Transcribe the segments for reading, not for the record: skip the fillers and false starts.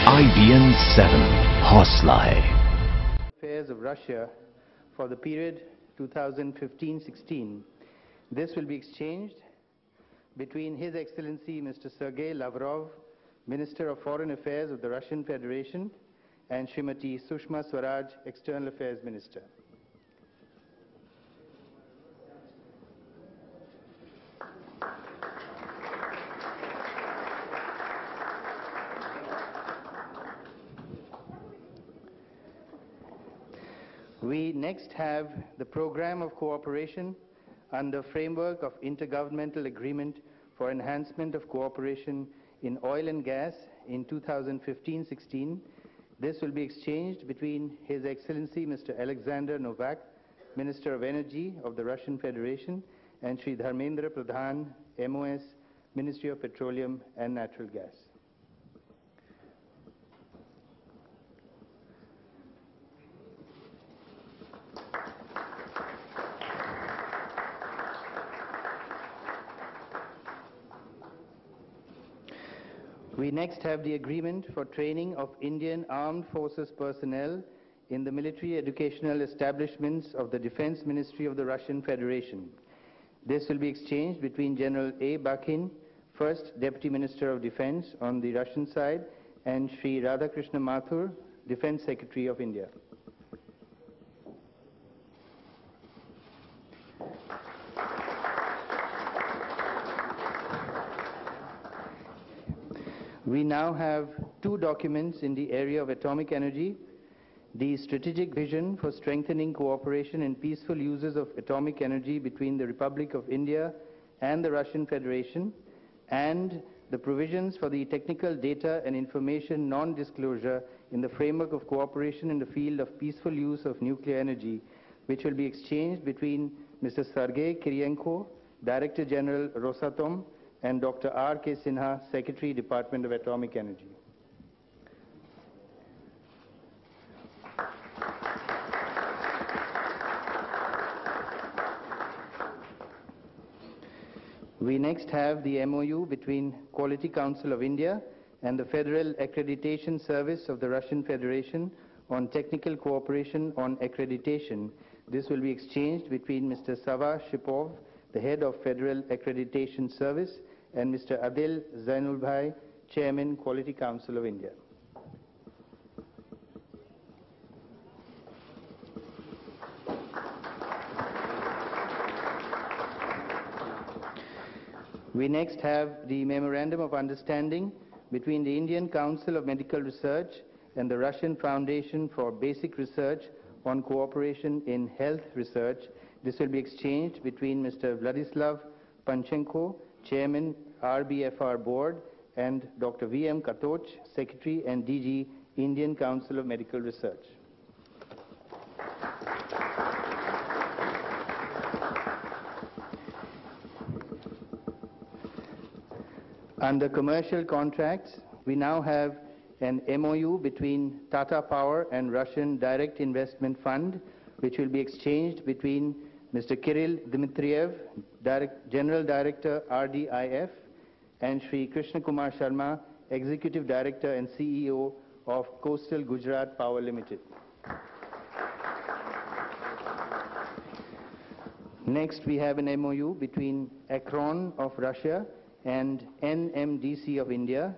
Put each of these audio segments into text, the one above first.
IBN 7 Hauslai. Affairs of Russia for the period 2015-16. This will be exchanged between His Excellency Mr. Sergei Lavrov, Minister of Foreign Affairs of the Russian Federation, and Srimati Sushma Swaraj, External Affairs Minister. We next have the Program of Cooperation under Framework of Intergovernmental Agreement for Enhancement of Cooperation in Oil and Gas in 2015-16. This will be exchanged between His Excellency Mr. Alexander Novak, Minister of Energy of the Russian Federation, and Sri Dharmendra Pradhan, MOS, Ministry of Petroleum and Natural Gas. We next have the agreement for training of Indian Armed Forces personnel in the military educational establishments of the Defense Ministry of the Russian Federation. This will be exchanged between General A. Bakin, First Deputy Minister of Defense on the Russian side, and Sri Radhakrishna Mathur, Defense Secretary of India. We now have two documents in the area of atomic energy: the Strategic Vision for Strengthening Cooperation in Peaceful Uses of Atomic Energy between the Republic of India and the Russian Federation, and the Provisions for the Technical Data and Information Non-Disclosure in the Framework of Cooperation in the Field of Peaceful Use of Nuclear Energy, which will be exchanged between Mr. Sergei Kirienko, Director General Rosatom, and Dr. R.K. Sinha, Secretary, Department of Atomic Energy. We next have the MOU between Quality Council of India and the Federal Accreditation Service of the Russian Federation on technical cooperation on accreditation. This will be exchanged between Mr. Sava Shipov, the head of Federal Accreditation Service, and Mr. Adil Zainulbhai, Chairman, Quality Council of India. We next have the Memorandum of Understanding between the Indian Council of Medical Research and the Russian Foundation for Basic Research on Cooperation in Health Research. This will be exchanged between Mr. Vladislav Panchenko, Chairman, RBFR Board, and Dr. V.M. Katoch, Secretary and DG, Indian Council of Medical Research. Under commercial contracts, we now have an MOU between Tata Power and Russian Direct Investment Fund, which will be exchanged between Mr. Kirill Dmitriev, General Director, RDIF, and Sri Krishna Kumar Sharma, Executive Director and CEO of Coastal Gujarat Power Limited. Next, we have an MOU between Akron of Russia and NMDC of India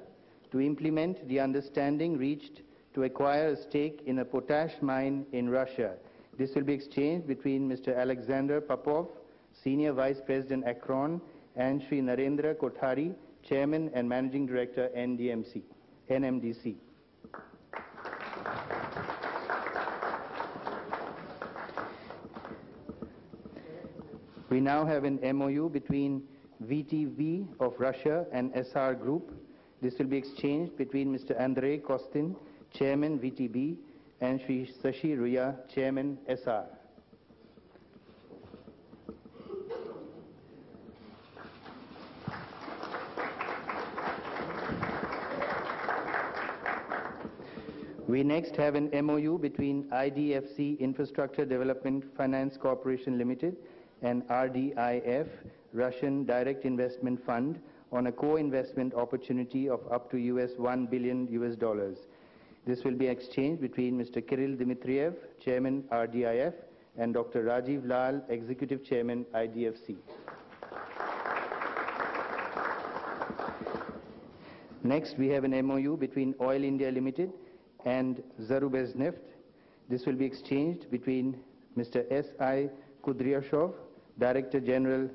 to implement the understanding reached to acquire a stake in a potash mine in Russia. This will be exchanged between Mr. Alexander Popov, Senior Vice President Akron, and Sri Narendra Kothari, Chairman and Managing Director NMDC. We now have an MOU between VTV of Russia and SR Group. This will be exchanged between Mr. Andrei Kostin, Chairman VTB, and Sri Sashi Ruya, Chairman SR. We next have an MOU between IDFC Infrastructure Development Finance Corporation Limited and RDIF, Russian Direct Investment Fund, on a co-investment opportunity of up to $1 billion. This will be exchanged between Mr. Kirill Dmitriev, Chairman RDIF, and Dr. Rajiv Lal, Executive Chairman IDFC. Next, we have an MOU between Oil India Limited and Zarubezhneft. This will be exchanged between Mr. S.I. Kudryashov, Director General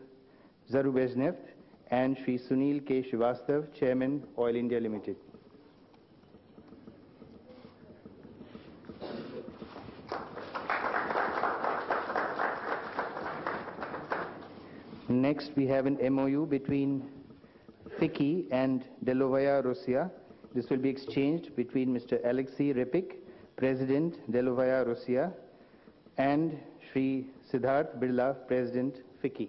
Zarubezhneft, and Shri Sunil K. Srivastav, Chairman Oil India Limited. Next, we have an MOU between FICCI and Delovaya Russia. This will be exchanged between Mr. Alexei Repik, President Delovaya Russia, and Shri Siddharth Birla, President FICCI.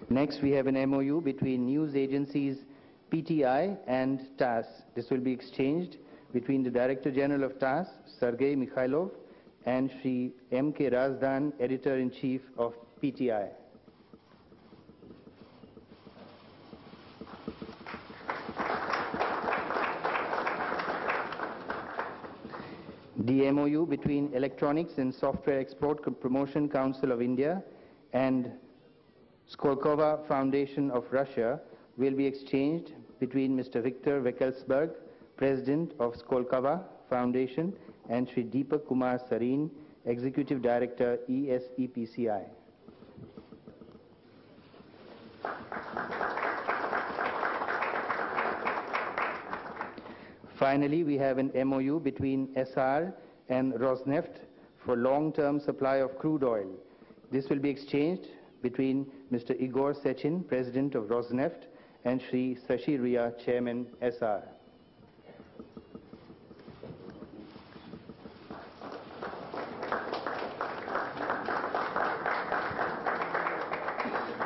Next, we have an MOU between news agencies PTI and TASS. This will be exchanged between the Director General of TASS, Sergei Mikhailov, and Shri M.K. Razdan, Editor-in-Chief of PTI. The MOU between Electronics and Software Export Promotion Council of India and Skolkovo Foundation of Russia will be exchanged between Mr. Viktor Vekelsberg, President of Skolkovo Foundation, and Shri Deepak Kumar Sareen, Executive Director, ESEPCI. Finally, we have an MOU between SR and Rosneft for long-term supply of crude oil. This will be exchanged between Mr. Igor Sechin, President of Rosneft, and Shri Sashi Ria, Chairman, SR.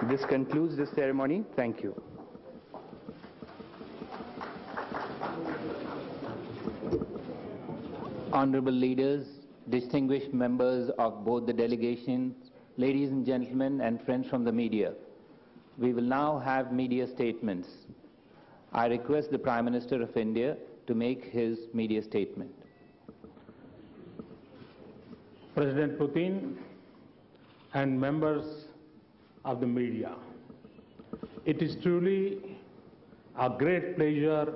This concludes the ceremony. Thank you. Honorable leaders, distinguished members of both the delegations, ladies and gentlemen, and friends from the media, we will now have media statements. I request the Prime Minister of India to make his media statement. President Putin and members of the media, it is truly a great pleasure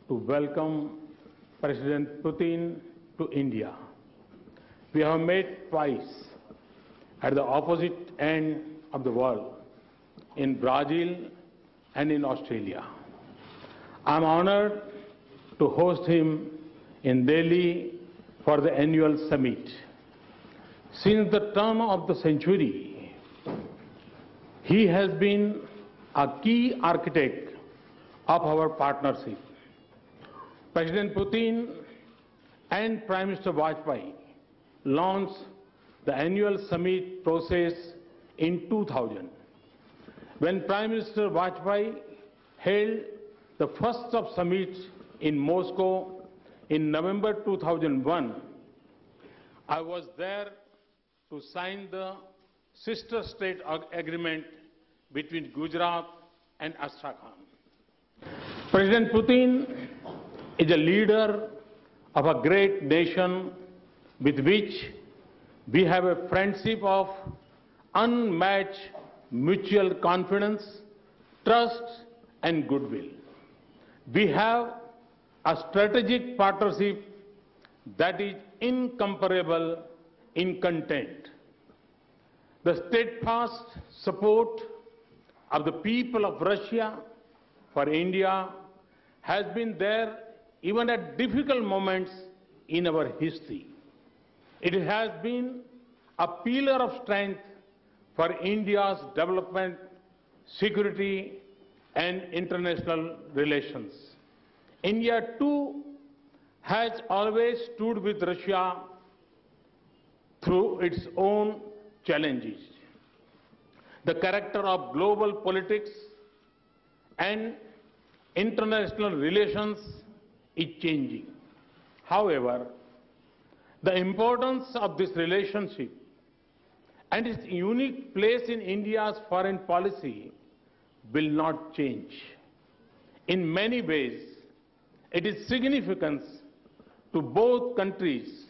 to welcome President Putin to India. We have met twice at the opposite end of the world, in Brazil and in Australia. I am honored to host him in Delhi for the annual summit. Since the turn of the century, he has been a key architect of our partnership. President Putin and Prime Minister Vajpayee launched the annual summit process in 2000. When Prime Minister Vajpayee held the first of summits in Moscow in November 2001, I was there to sign the sister state agreement between Gujarat and Astrakhan. President Putin is a leader of a great nation with which we have a friendship of unmatched mutual confidence, trust, and goodwill. We have a strategic partnership that is incomparable in content. The steadfast support of the people of Russia for India has been there even at difficult moments in our history. It has been a pillar of strength for India's development, security, and international relations. India, too, has always stood with Russia through its own challenges. The character of global politics and international relations is changing. However, the importance of this relationship and its unique place in India's foreign policy will not change. In many ways, its significance to both countries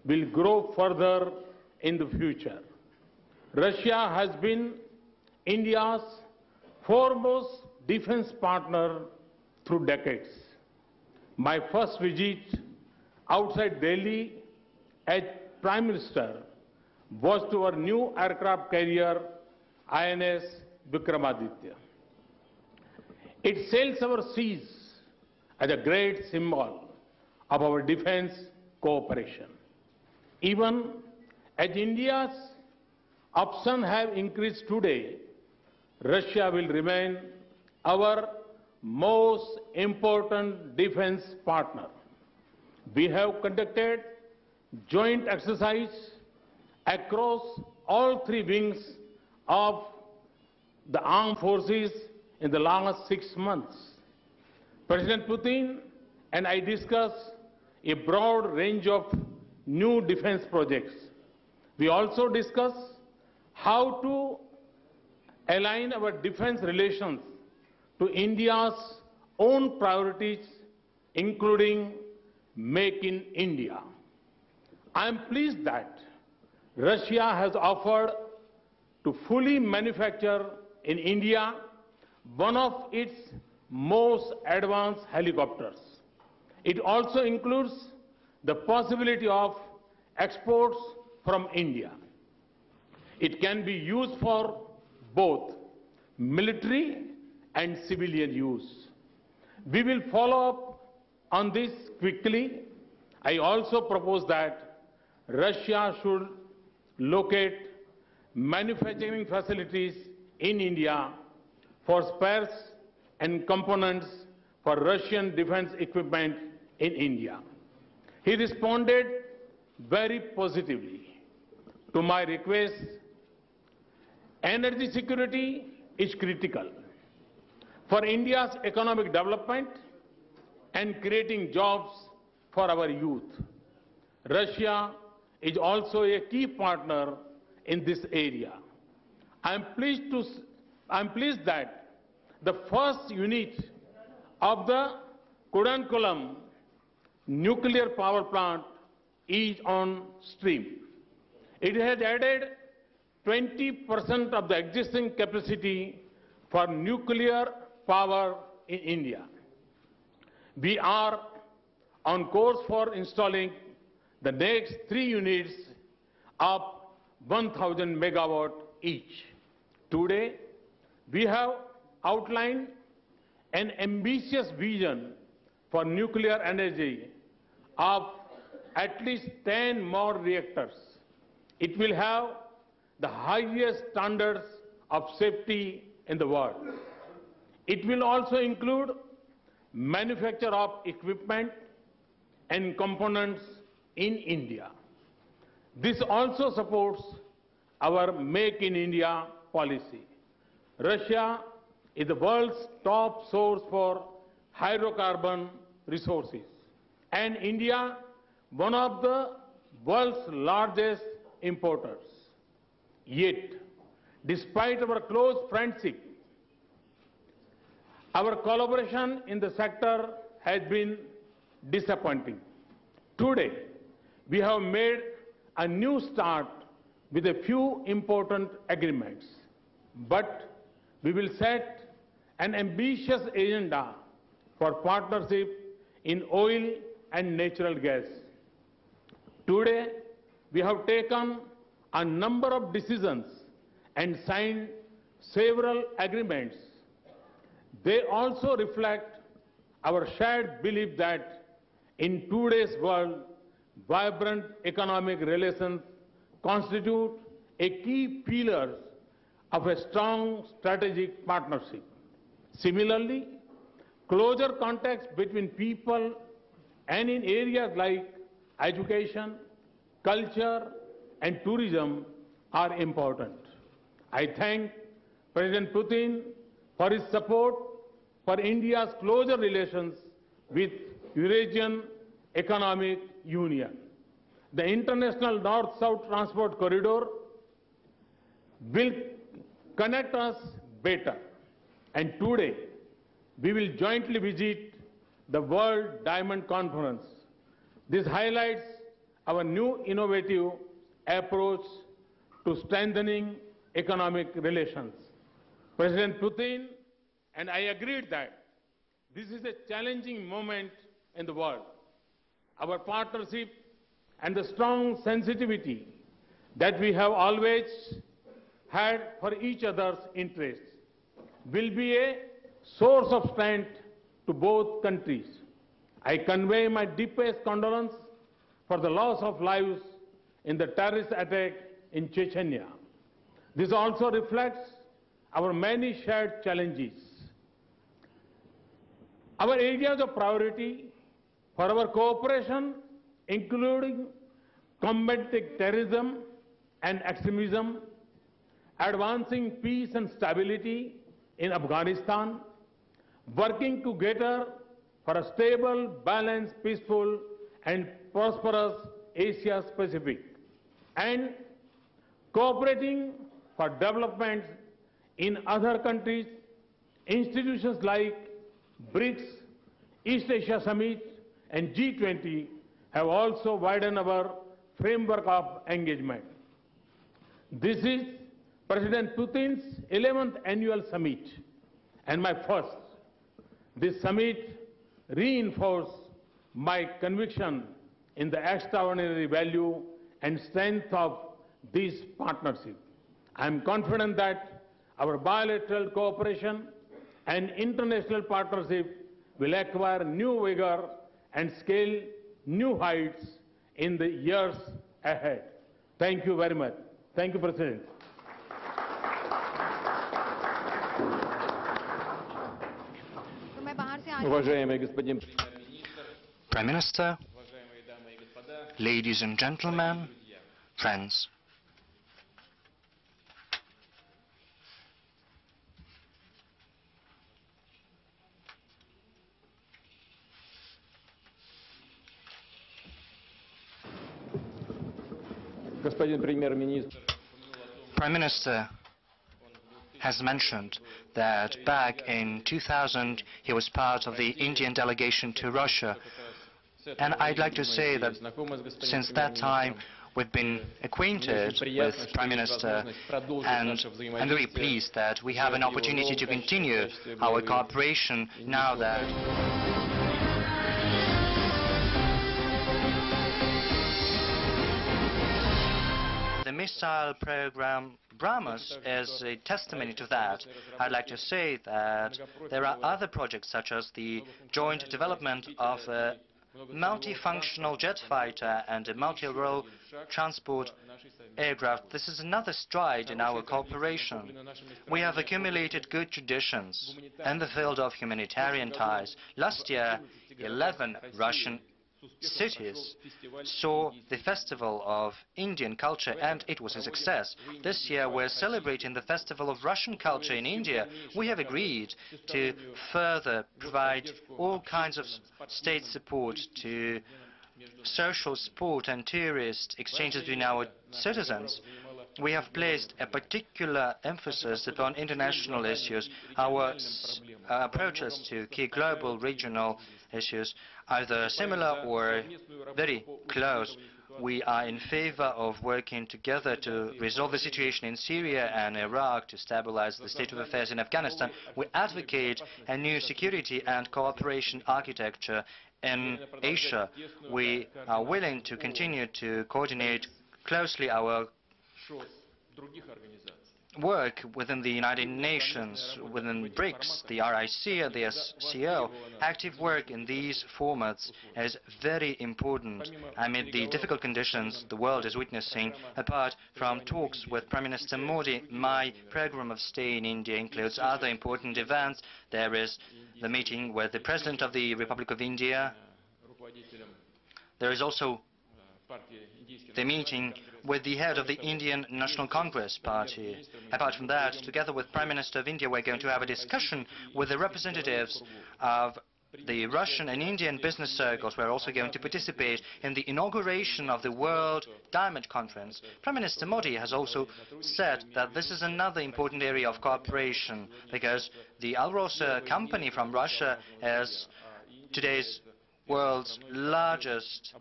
will grow further in the future. Russia has been India's foremost defense partner through decades. My first visit outside Delhi as Prime Minister was to our new aircraft carrier INS Vikramaditya. It sails our seas as a great symbol of our defense cooperation. Even as India's options have increased today, Russia will remain our most important defense partner. We have conducted joint exercise across all three wings of the armed forces in the last 6 months. President Putin and I discussed a broad range of new defense projects. We also discussed how to align our defense relations to India's own priorities, including Make in India. I am pleased that Russia has offered to fully manufacture in India one of its most advanced helicopters. It also includes the possibility of exports from India. It can be used for both military and civilian use. We will follow up on this quickly. I also propose that Russia should locate manufacturing facilities in India for spares and components for Russian defense equipment in India. He responded very positively to my request. Energy security is critical for India's economic development and creating jobs for our youth. Russia is also a key partner in this area. I am pleased that the first unit of the Kudankulam nuclear power plant is on stream. It has added 20% of the existing capacity for nuclear power in India. We are on course for installing the next 3 units of 1,000 megawatt each. Today, we have outlined an ambitious vision for nuclear energy of at least 10 more reactors. It will have the highest standards of safety in the world. It will also include manufacture of equipment and components in India. This also supports our Make in India policy. Russia is the world's top source for hydrocarbon resources, and India one of the world's largest importers. Yet, despite our close friendship, our collaboration in the sector has been disappointing. Today, we have made a new start with a few important agreements, but we will set an ambitious agenda for partnership in oil and natural gas. Today, we have taken a number of decisions and signed several agreements. They also reflect our shared belief that in today's world, vibrant economic relations constitute a key pillar of a strong strategic partnership. Similarly, closer contacts between people and in areas like education, culture, and tourism are important. I thank President Putin for his support for India's closer relations with Eurasian Economic Union. The International North-South Transport Corridor will connect us better. And today, we will jointly visit the World Diamond Conference. This highlights our new innovative approach to strengthening economic relations. President Putin and I agreed that this is a challenging moment in the world. Our partnership and the strong sensitivity that we have always had for each other's interests will be a source of strength to both countries. I convey my deepest condolence for the loss of lives in the terrorist attack in Chechnya. This also reflects our many shared challenges. Our areas of priority for our cooperation, including combating terrorism and extremism, advancing peace and stability in Afghanistan, working together for a stable, balanced, peaceful and prosperous Asia-Pacific, and cooperating for development in other countries. Institutions like BRICS, East Asia Summit and G20 have also widened our framework of engagement. This is President Putin's 11th annual summit and my first. This summit reinforced my conviction in the extraordinary value and strength of this partnership. I am confident that our bilateral cooperation and international partnership will acquire new vigor and scale new heights in the years ahead. Thank you very much. Thank you, President. Prime Minister, ladies and gentlemen, friends. Prime Minister has mentioned that back in 2000 he was part of the Indian delegation to Russia. And I'd like to say that since that time we've been acquainted with Prime Minister, and I'm very pleased that we have an opportunity to continue our cooperation now that the missile program BrahMos is a testimony to that. I'd like to say that there are other projects such as the joint development of a multifunctional jet fighter and a multi-role transport aircraft. This is another stride in our cooperation. We have accumulated good traditions in the field of humanitarian ties. Last year, 11 Russian cities saw the festival of Indian culture, and it was a success. This year we're celebrating the festival of Russian culture in India. We have agreed to further provide all kinds of state support to social support and tourist exchanges between our citizens. We have placed a particular emphasis upon international issues. Our approaches to key global regional issues, either similar or very close. We are in favor of working together to resolve the situation in Syria and Iraq, to stabilize the state of affairs in Afghanistan. We advocate a new security and cooperation architecture in Asia. We are willing to continue to coordinate closely our work within the United Nations, within BRICS, the RIC, and the SCO. Active work in these formats is very important amid the difficult conditions the world is witnessing. Apart from talks with Prime Minister Modi, my program of stay in India includes other important events. There is the meeting with the President of the Republic of India. There is also the meeting with the head of the Indian National Congress Party. Apart from that, together with Prime Minister of India, we're going to have a discussion with the representatives of the Russian and Indian business circles were also going to participate in the inauguration of the World Diamond Conference. Prime Minister Modi has also said that this is another important area of cooperation because the Alrosa company from Russia is today's world's largest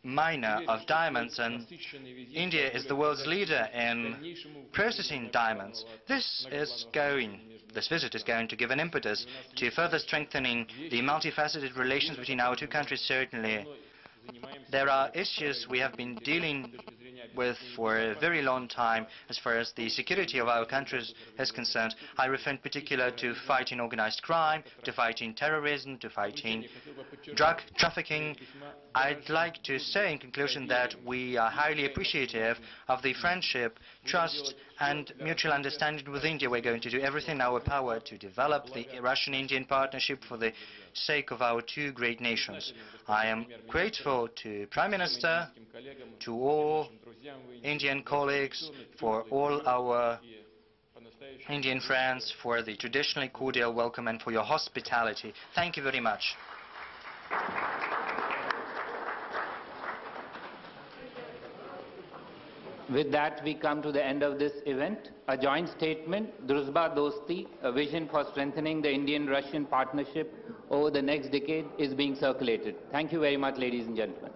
miner of diamonds, and India is the world's leader in processing diamonds. This visit is going to give an impetus to further strengthening the multifaceted relations between our two countries. Certainly, there are issues we have been dealing with for a very long time as far as the security of our countries is concerned. I refer in particular to fighting organized crime, to fighting terrorism, to fighting drug trafficking. I'd like to say in conclusion that we are highly appreciative of the friendship, trust and mutual understanding with India. We're going to do everything in our power to develop the Russian-Indian partnership for the sake of our two great nations. I am grateful to Prime Minister, to all Indian colleagues, for all our Indian friends, for the traditionally cordial welcome and for your hospitality. Thank you very much. With that, we come to the end of this event. A joint statement, Druzhba Dosti, a vision for strengthening the Indian-Russian partnership over the next decade, is being circulated. Thank you very much, ladies and gentlemen.